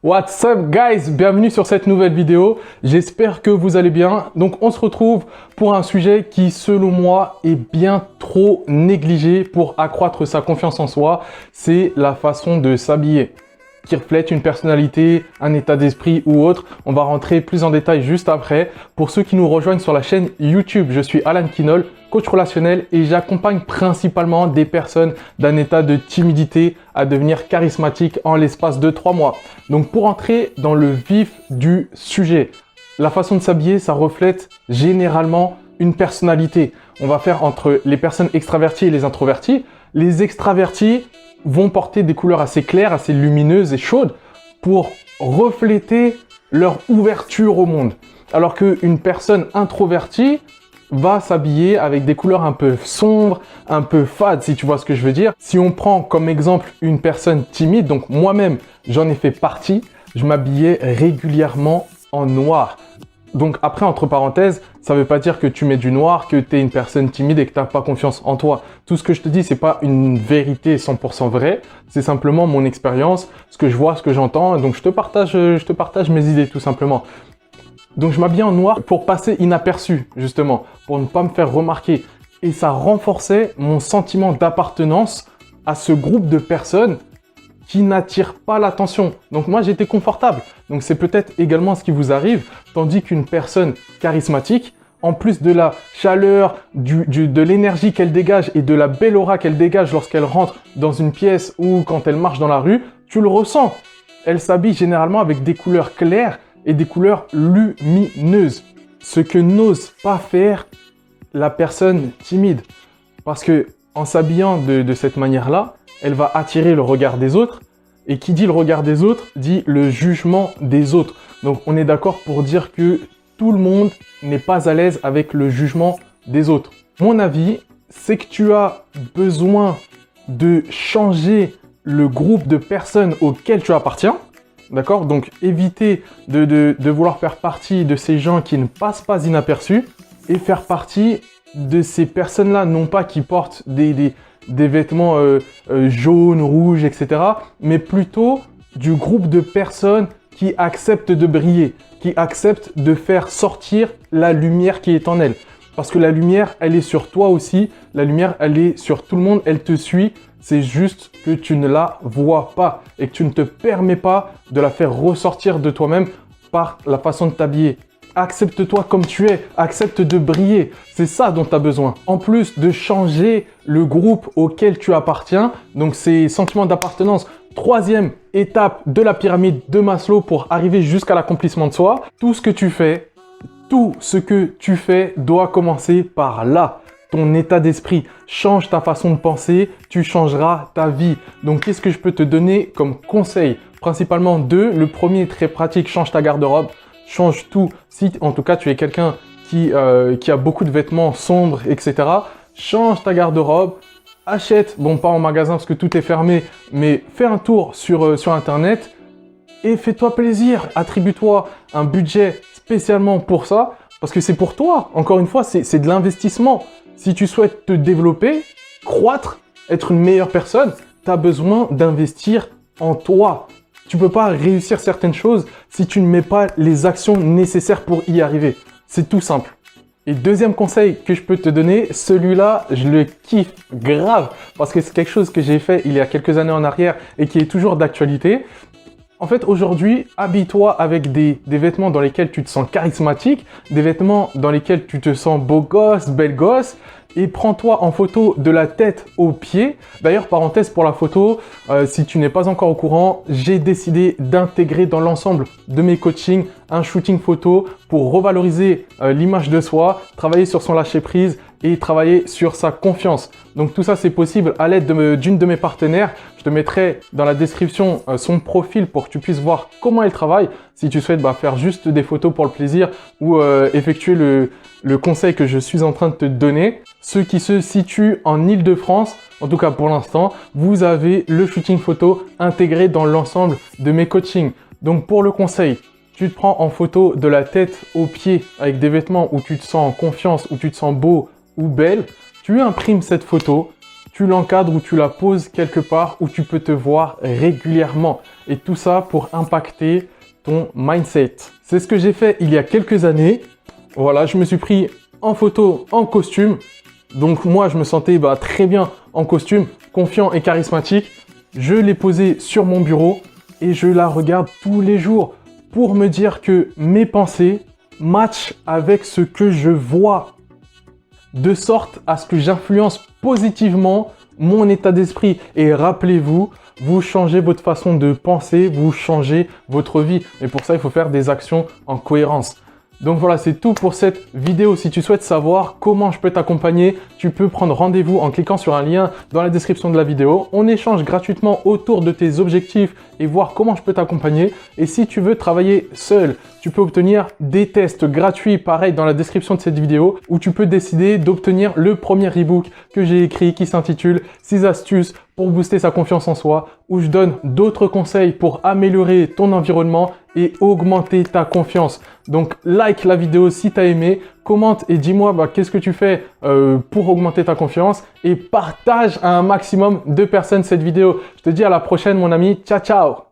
What's up guys, bienvenue sur cette nouvelle vidéo, j'espère que vous allez bien. Donc on se retrouve pour un sujet qui selon moi est bien trop négligé pour accroître sa confiance en soi, c'est la façon de s'habiller qui reflète une personnalité, un état d'esprit ou autre. On va rentrer plus en détail juste après. Pour ceux qui nous rejoignent sur la chaîne YouTube, je suis Alan Kinol, coach relationnel et j'accompagne principalement des personnes d'un état de timidité à devenir charismatique en l'espace de 3 mois. Donc pour entrer dans le vif du sujet, la façon de s'habiller, ça reflète généralement une personnalité. On va faire entre les personnes extraverties et les introvertis. Les extravertis vont porter des couleurs assez claires, assez lumineuses et chaudes pour refléter leur ouverture au monde. Alors qu'une personne introvertie va s'habiller avec des couleurs un peu sombres, un peu fades, si tu vois ce que je veux dire. Si on prend comme exemple une personne timide, donc moi-même, j'en ai fait partie, je m'habillais régulièrement en noir. Donc après, entre parenthèses, ça ne veut pas dire que tu mets du noir, que tu es une personne timide et que tu n'as pas confiance en toi. Tout ce que je te dis, c'est pas une vérité 100% vraie, c'est simplement mon expérience, ce que je vois, ce que j'entends. Donc je te partage mes idées tout simplement. Donc je m'habillais en noir pour passer inaperçu, justement, pour ne pas me faire remarquer. Et ça renforçait mon sentiment d'appartenance à ce groupe de personnes qui n'attire pas l'attention. Donc moi, j'étais confortable. Donc c'est peut-être également ce qui vous arrive, tandis qu'une personne charismatique, en plus de la chaleur, de l'énergie qu'elle dégage et de la belle aura qu'elle dégage lorsqu'elle rentre dans une pièce ou quand elle marche dans la rue, tu le ressens. Elle s'habille généralement avec des couleurs claires et des couleurs lumineuses. Ce que n'ose pas faire la personne timide. Parce que en s'habillant de cette manière-là, elle va attirer le regard des autres. Et qui dit le regard des autres, dit le jugement des autres. Donc on est d'accord pour dire que tout le monde n'est pas à l'aise avec le jugement des autres. Mon avis, c'est que tu as besoin de changer le groupe de personnes auxquelles tu appartiens. D'accord? Donc éviter de vouloir faire partie de ces gens qui ne passent pas inaperçus et faire partie de ces personnes-là, non pas qui portent des vêtements jaunes, rouges, etc. mais plutôt du groupe de personnes qui acceptent de briller, qui acceptent de faire sortir la lumière qui est en elles. Parce que la lumière, elle est sur toi aussi, la lumière, elle est sur tout le monde, elle te suit. C'est juste que tu ne la vois pas et que tu ne te permets pas de la faire ressortir de toi-même par la façon de t'habiller. Accepte-toi comme tu es, accepte de briller, c'est ça dont tu as besoin. En plus de changer le groupe auquel tu appartiens, donc c'est sentiment d'appartenance. Troisième étape de la pyramide de Maslow pour arriver jusqu'à l'accomplissement de soi, tout ce que tu fais doit commencer par là. Ton état d'esprit, change ta façon de penser, tu changeras ta vie. Donc qu'est-ce que je peux te donner comme conseil? Principalement deux. Le premier est très pratique, change ta garde-robe. Change tout. Si en tout cas tu es quelqu'un qui a beaucoup de vêtements sombres, etc. Change ta garde-robe. Achète, bon pas en magasin parce que tout est fermé, mais fais un tour sur internet et fais-toi plaisir. Attribue-toi un budget spécialement pour ça parce que c'est pour toi. Encore une fois, c'est de l'investissement. Si tu souhaites te développer, croître, être une meilleure personne, tu as besoin d'investir en toi. Tu ne peux pas réussir certaines choses si tu ne mets pas les actions nécessaires pour y arriver. C'est tout simple. Et deuxième conseil que je peux te donner, celui-là, je le kiffe grave parce que c'est quelque chose que j'ai fait il y a quelques années en arrière et qui est toujours d'actualité. En fait, aujourd'hui, habille-toi avec des vêtements dans lesquels tu te sens charismatique, des vêtements dans lesquels tu te sens beau gosse, belle gosse, et prends-toi en photo de la tête aux pieds. D'ailleurs, parenthèse pour la photo, si tu n'es pas encore au courant, j'ai décidé d'intégrer dans l'ensemble de mes coachings un shooting photo pour revaloriser l'image de soi, travailler sur son lâcher-prise et travailler sur sa confiance. Donc tout ça, c'est possible à l'aide d'une de mes partenaires. Je te mettrai dans la description son profil pour que tu puisses voir comment elle travaille. Si tu souhaites faire juste des photos pour le plaisir ou effectuer le conseil que je suis en train de te donner. Ceux qui se situent en Île-de-France, en tout cas pour l'instant, vous avez le shooting photo intégré dans l'ensemble de mes coachings. Donc pour le conseil, tu te prends en photo de la tête aux pieds avec des vêtements où tu te sens en confiance, où tu te sens beau ou belle. Tu imprimes cette photo, tu l'encadres ou tu la poses quelque part où tu peux te voir régulièrement. Et tout ça pour impacter ton mindset. C'est ce que j'ai fait il y a quelques années. Voilà, je me suis pris en photo en costume. Donc moi, je me sentais très bien en costume, confiant et charismatique. Je l'ai posée sur mon bureau et je la regarde tous les jours pour me dire que mes pensées matchent avec ce que je vois, de sorte à ce que j'influence positivement mon état d'esprit. Et rappelez-vous, vous changez votre façon de penser, vous changez votre vie. Et pour ça, il faut faire des actions en cohérence. Donc voilà, c'est tout pour cette vidéo. Si tu souhaites savoir comment je peux t'accompagner, tu peux prendre rendez-vous en cliquant sur un lien dans la description de la vidéo. On échange gratuitement autour de tes objectifs et voir comment je peux t'accompagner. Et si tu veux travailler seul, tu peux obtenir des tests gratuits, pareil, dans la description de cette vidéo, où tu peux décider d'obtenir le premier ebook que j'ai écrit qui s'intitule 6 astuces pour booster sa confiance en soi, où je donne d'autres conseils pour améliorer ton environnement et augmenter ta confiance. Donc like la vidéo si tu as aimé, commente et dis-moi qu'est-ce que tu fais pour augmenter ta confiance et partage à un maximum de personnes cette vidéo. Je te dis à la prochaine mon ami, ciao ciao.